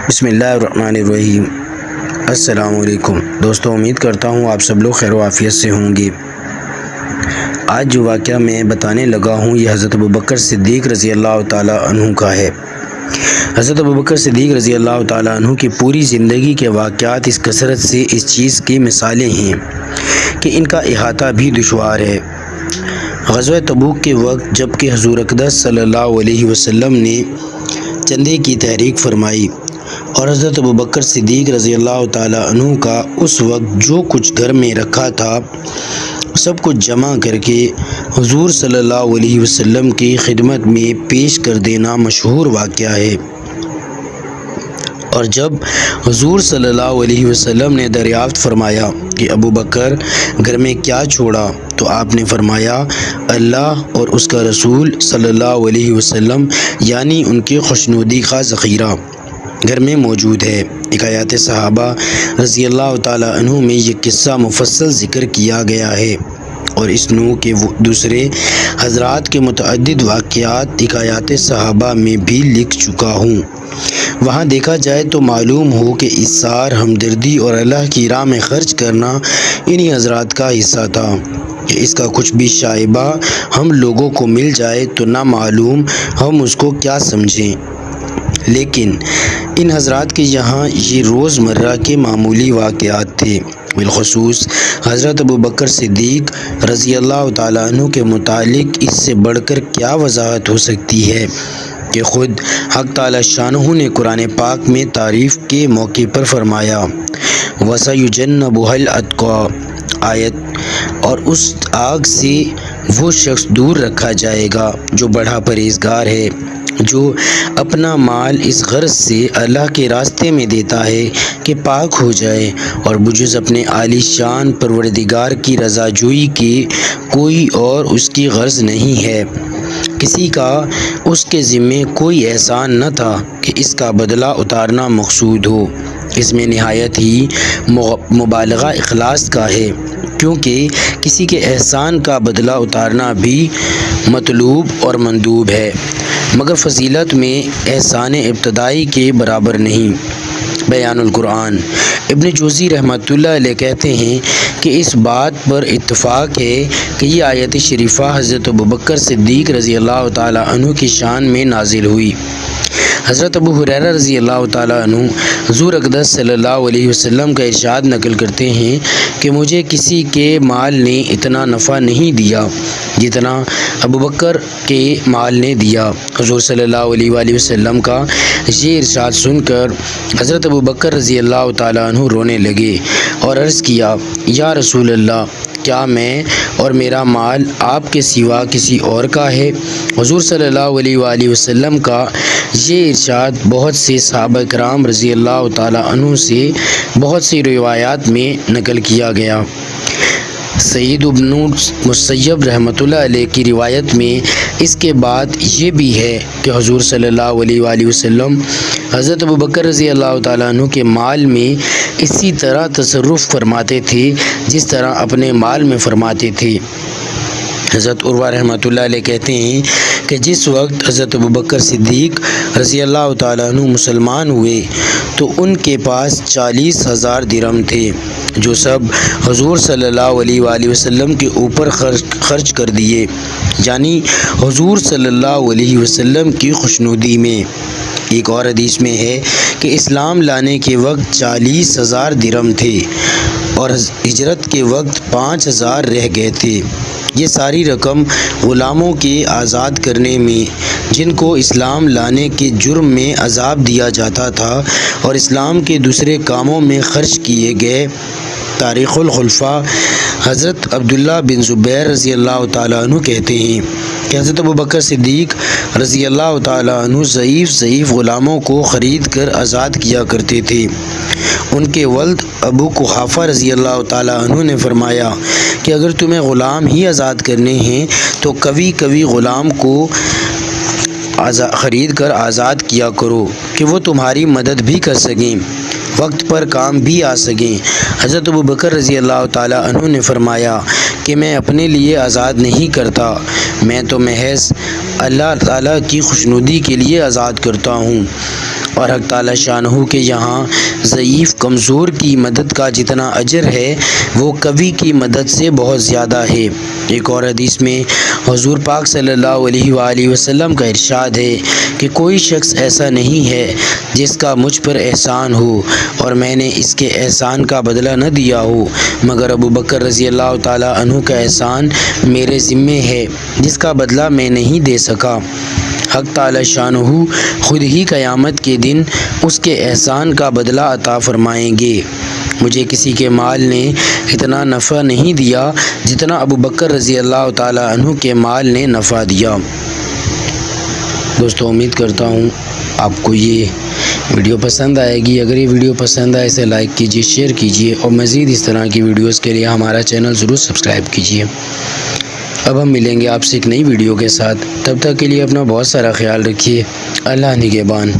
بسم اللہ الرحمن الرحیم۔ السلام علیکم دوستوں، امید کرتا ہوں آپ سب لوگ خیر و عافیت سے ہوں گے۔ آج جو واقعہ میں بتانے لگا ہوں یہ حضرت ابوبکر صدیق رضی اللہ تعالیٰ عنہ کا ہے۔ حضرت ابوبکر صدیق رضی اللہ تعالیٰ عنہ کی پوری زندگی کے واقعات اس کثرت سے اس چیز کی مثالیں ہیں کہ ان کا احاطہ بھی دشوار ہے۔ غزوہ تبوک کے وقت جب کہ حضور اقدس صلی اللہ علیہ وسلم نے چندے کی تحریک فرمائی اور حضرت ابوبکر صدیق رضی اللہ تعالیٰ عنہ کا اس وقت جو کچھ گھر میں رکھا تھا سب کچھ جمع کر کے حضور صلی اللہ علیہ وسلم کی خدمت میں پیش کر دینا مشہور واقعہ ہے۔ اور جب حضور صلی اللہ علیہ وسلم نے دریافت فرمایا کہ ابوبکر گھر میں کیا چھوڑا، تو آپ نے فرمایا اللہ اور اس کا رسول صلی اللہ علیہ وسلم یعنی ان کی خوشنودی کا ذخیرہ گھر میں موجود ہے۔ حکایات صحابہ رضی اللہ تعالیٰ عنہ میں یہ قصہ مفصل ذکر کیا گیا ہے، اور اس نوع کے دوسرے حضرات کے متعدد واقعات حکایات صحابہ میں بھی لکھ چکا ہوں۔ وہاں دیکھا جائے تو معلوم ہو کہ ایثار، ہمدردی اور اللہ کی راہ میں خرچ کرنا انہی حضرات کا حصہ تھا کہ اس کا کچھ بھی شائبہ ہم لوگوں کو مل جائے تو نہ معلوم ہم اس کو کیا سمجھیں، لیکن ان حضرات کے یہاں یہ روز مرہ کے معمولی واقعات تھے۔ بالخصوص حضرت ابوبکر صدیق رضی اللہ تعالیٰ عنہ کے متعلق اس سے بڑھ کر کیا وضاحت ہو سکتی ہے کہ خود حق تعالی شانہ نے قرآن پاک میں تعریف کے موقع پر فرمایا وَسَيُجَنَّبُهَا الْأَتْقَى آیت، اور اس آگ سے وہ شخص دور رکھا جائے گا جو بڑا پرہیزگار ہے، جو اپنا مال اس غرض سے اللہ کے راستے میں دیتا ہے کہ پاک ہو جائے اور بجز اپنے عالی شان پروردگار کی رضا جوئی کے کوئی اور اس کی غرض نہیں ہے۔ کسی کا اس کے ذمے کوئی احسان نہ تھا کہ اس کا بدلہ اتارنا مقصود ہو۔ اس میں نہایت ہی مبالغہ اخلاص کا ہے، کیونکہ کسی کے احسان کا بدلہ اتارنا بھی مطلوب اور مندوب ہے، مگر فضیلت میں احسان ابتدائی کے برابر نہیں۔ بیان القرآن ابن جوزی رحمۃ اللہ علیہ کہتے ہیں کہ اس بات پر اتفاق ہے کہ یہ آیت شریفہ حضرت ابوبکر صدیق رضی اللہ تعالیٰ عنہ کی شان میں نازل ہوئی۔ حضرت ابو ہریرہ رضی اللہ تعالیٰ عنہ حضور اقدس صلی اللہ علیہ وسلم کا ارشاد نقل کرتے ہیں کہ مجھے کسی کے مال نے اتنا نفع نہیں دیا جتنا ابوبکر کے مال نے دیا۔ حضور صلی اللہ علیہ وآلہ وسلم کا یہ ارشاد سن کر حضرت ابوبکر رضی اللہ تعالیٰ عنہ رونے لگے اور عرض کیا یا رسول اللہ، کیا میں اور میرا مال آپ کے سوا کسی اور کا ہے؟ حضور صلی اللہ علیہ وآلہ وسلم کا یہ ارشاد بہت سے صحابہ کرام رضی اللہ تعالیٰ عنہ سے بہت سی روایات میں نقل کیا گیا۔ سعید بن مسیب رحمۃ اللہ علیہ کی روایت میں اس کے بعد یہ بھی ہے کہ حضور صلی اللہ علیہ وآلہ وسلم حضرت ابوبکر رضی اللہ تعالیٰ عنہ کے مال میں اسی طرح تصرف فرماتے تھے جس طرح اپنے مال میں فرماتے تھے۔ حضرت عروہ رحمۃ اللہ علیہ کہتے ہیں کہ جس وقت حضرت ابوبکر صدیق رضی اللہ تعالیٰ عنہ مسلمان ہوئے تو ان کے پاس 40,000 درہم تھے، جو سب حضور صلی اللہ علیہ وآلہ وسلم کے اوپر خرچ کر دیے، یعنی حضور صلی اللہ علیہ وسلم کی خوشنودی میں۔ ایک اور حدیث میں ہے کہ اسلام لانے کے وقت 40,000 درہم تھے اور ہجرت کے وقت 5,000 رہ گئے تھے۔ یہ ساری رقم غلاموں کے آزاد کرنے میں، جن کو اسلام لانے کے جرم میں عذاب دیا جاتا تھا، اور اسلام کے دوسرے کاموں میں خرچ کیے گئے۔ تاریخ الخلفاء حضرت عبداللہ بن زبیر رضی اللہ تعالیٰ عنہ کہتے ہیں کہ حضرت ابوبکر صدیق رضی اللہ تعالیٰ عنہ ضعیف غلاموں کو خرید کر آزاد کیا کرتے تھے۔ ان کے ولد ابو قحافہ رضی اللہ تعالیٰ عنہ نے فرمایا کہ اگر تمہیں غلام ہی آزاد کرنے ہیں تو کبھی غلام کو خرید کر آزاد کیا کرو کہ وہ تمہاری مدد بھی کر سکیں، وقت پر کام بھی آ سکیں۔ حضرت ابوبکر رضی اللہ تعالیٰ عنہ نے فرمایا کہ میں اپنے لیے آزاد نہیں کرتا، میں تو محض اللہ تعالیٰ کی خوشنودی کے لیے آزاد کرتا ہوں۔ اور حق تعالی شانہ کے یہاں ضعیف کمزور کی مدد کا جتنا اجر ہے وہ قوی کی مدد سے بہت زیادہ ہے۔ ایک اور حدیث میں حضور پاک صلی اللہ علیہ وآلہ وسلم کا ارشاد ہے کہ کوئی شخص ایسا نہیں ہے جس کا مجھ پر احسان ہو اور میں نے اس کے احسان کا بدلہ نہ دیا ہو، مگر ابو بکر رضی اللہ تعالیٰ عنہ کا احسان میرے ذمے ہے جس کا بدلہ میں نہیں دے سکا۔ حق تعالی شانہ خود ہی قیامت کے دن اس کے احسان کا بدلہ عطا فرمائیں گے۔ مجھے کسی کے مال نے اتنا نفع نہیں دیا جتنا ابو بکر رضی اللہ تعالیٰ عنہ کے مال نے نفع دیا۔ دوستو امید کرتا ہوں آپ کو یہ ویڈیو پسند آئے گی۔ اگر یہ ویڈیو پسند آئے اسے لائک کیجیے، شیئر کیجیے اور مزید اس طرح کی ویڈیوز کے لیے ہمارا چینل ضرور سبسکرائب کیجیے۔ اب ہم ملیں گے آپ سے ایک نئی ویڈیو کے ساتھ، تب تک کے لیے اپنا بہت سارا خیال رکھیے۔ اللہ نگہبان۔